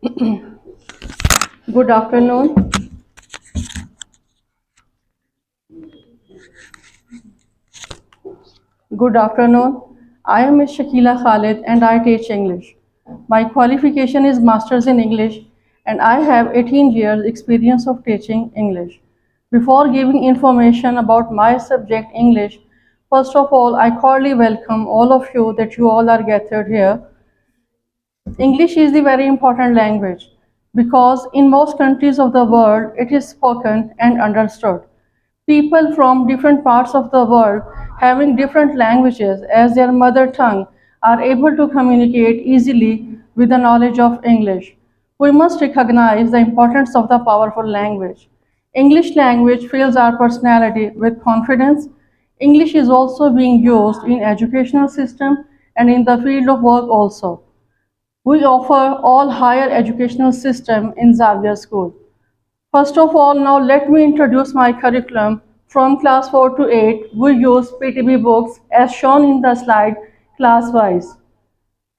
Good afternoon. Good afternoon. I am Ms. Shakila Khalid and I teach English. My qualification is Masters in English and I have 18 years experience of teaching English. Before giving information about my subject English, first of all, I cordially welcome all of you that you all are gathered here. English is the very important language because in most countries of the world it is spoken and understood. People from different parts of the world having different languages as their mother tongue are able to communicate easily with the knowledge of English. We must recognize the importance of the powerful language. English language fills our personality with confidence. English is also being used in educational system and in the field of work also. We offer all higher educational system in Xavier School. First of all, now let me introduce my curriculum. From class 4 to 8, we use PTB books as shown in the slide class-wise.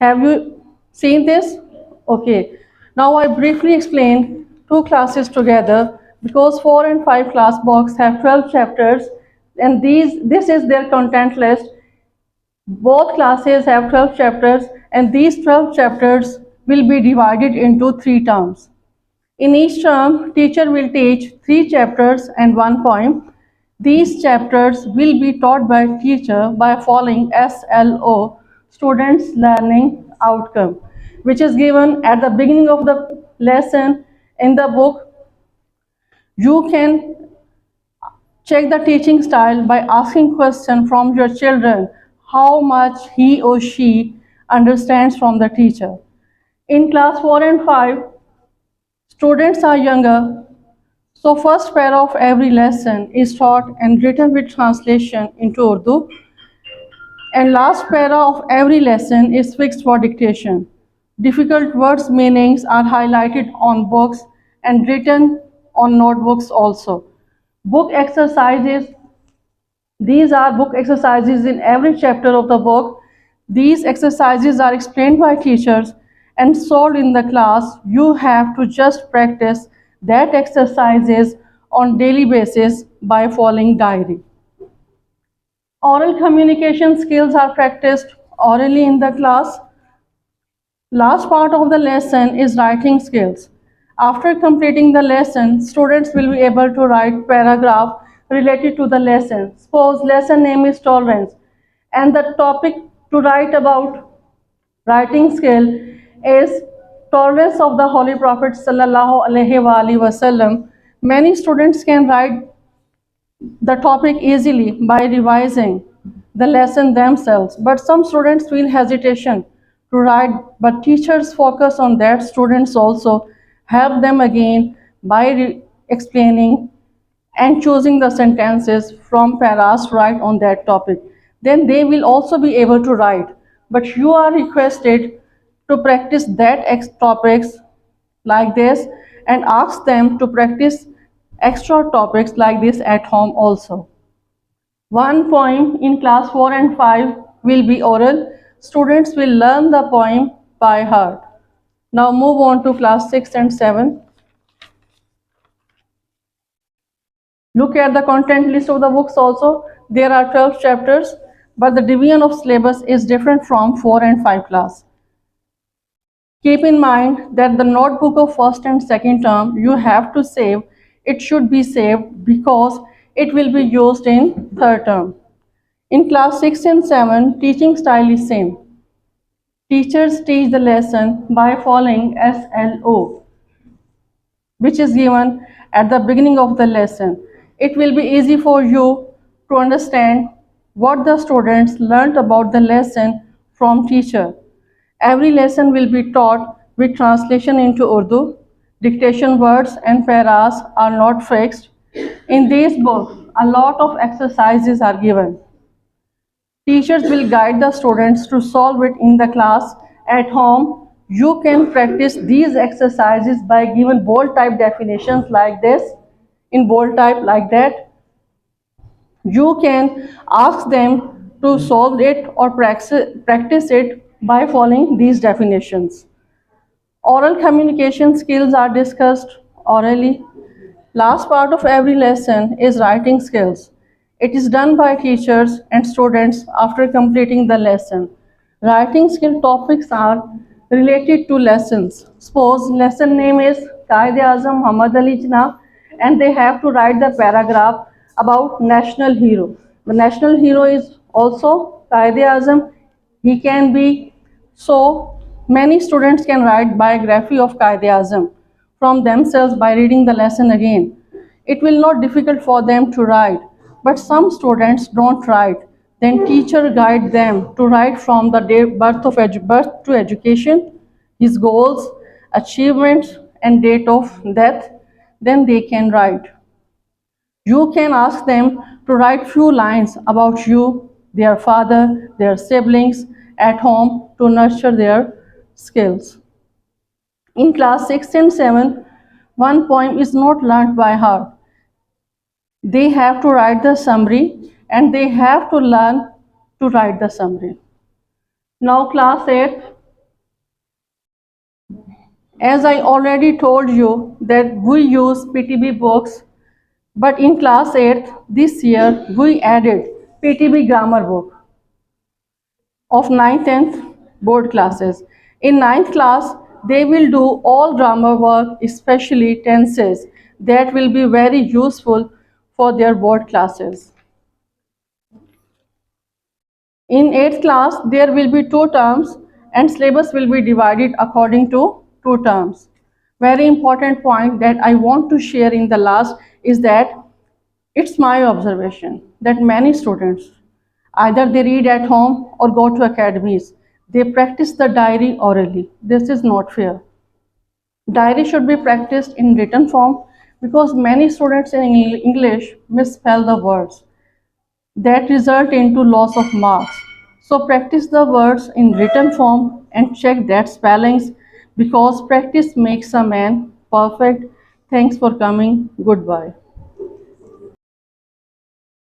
Have you seen this? Okay. Now I briefly explain two classes together because 4 and 5 class books have 12 chapters and this is their content list. Both classes have 12 chapters and these 12 chapters will be divided into 3 terms. In each term, teacher will teach 3 chapters and 1 poem. These chapters will be taught by teacher by following SLO, Students Learning Outcome, which is given at the beginning of the lesson in the book. You can check the teaching style by asking questions from your children how much he or she understands from the teacher. In class 4 and 5, students are younger, so first para of every lesson is taught and written with translation into Urdu and last para of every lesson is fixed for dictation. Difficult words meanings are highlighted on books and written on notebooks also. Book exercises, these are book exercises in every chapter of the book. These exercises are explained by teachers and solved in the class. You have to just practice that exercises on daily basis by following diary. Oral communication skills are practiced orally in the class. Last part of the lesson is writing skills. After completing the lesson, students will be able to write paragraph related to the lesson. Suppose lesson name is tolerance and the topic to write about writing skill is tolerance of the Holy Prophet sallallahu alaihi wasallam. Many students can write the topic easily by revising the lesson themselves, but some students feel hesitation to write, but teachers focus on that. Students also help them again by explaining and choosing the sentences from paras to write on that topic. Then they will also be able to write, but you are requested to practice that topics like this and ask them to practice extra topics like this at home also. One poem in class 4 and 5 will be oral. Students will learn the poem by heart. Now move on to class 6 and 7. Look at the content list of the books also. There are 12 chapters, but the division of syllabus is different from 4 and 5 class. Keep in mind that the notebook of first and second term you have to save. It should be saved because it will be used in third term. In class 6 and 7, teaching style is same. Teachers teach the lesson by following SLO, which is given at the beginning of the lesson. It will be easy for you to understand what the students learnt about the lesson from teacher. Every lesson will be taught with translation into Urdu. Dictation words and paras are not fixed. In this book, a lot of exercises are given. Teachers will guide the students to solve it in the class. At home, you can practice these exercises by giving bold type definitions like this, in bold type like that. You can ask them to solve it or practice it by following these definitions. Oral communication skills are discussed orally. Last part of every lesson is writing skills. It is done by teachers and students after completing the lesson. Writing skill topics are related to lessons. Suppose lesson name is Qaid-e-Azam Muhammad Ali Jinnah and they have to write the paragraph about national hero. The national hero is also Qaid-e-Azam. He can be so many students can write biography of Qaid-e-Azam from themselves by reading the lesson again. It will not difficult for them to write, but some students don't write. Then teacher guide them to write from the birth to education, his goals, achievements, and date of death. Then they can write. You can ask them to write few lines about you, their father, their siblings at home to nurture their skills. In class 6 and 7, one poem is not learnt by heart. They have to write the summary and they have to learn to write the summary. Now class 8, as I already told you that we use PTB books, but in class 8 this year we added PTB grammar book of 9th 10th board classes. In ninth class, they will do all grammar work, especially tenses, that will be very useful for their board classes. In 8th class, there will be two terms and syllabus will be divided according to two terms. Very important point that I want to share in the last is that it's my observation that many students, either they read at home or go to academies, they practice the diary orally. This is not fair. Diary should be practiced in written form because many students in English misspell the words that result into loss of marks. So practice the words in written form and check that spellings because practice makes a man perfect. Thanks for coming. Goodbye.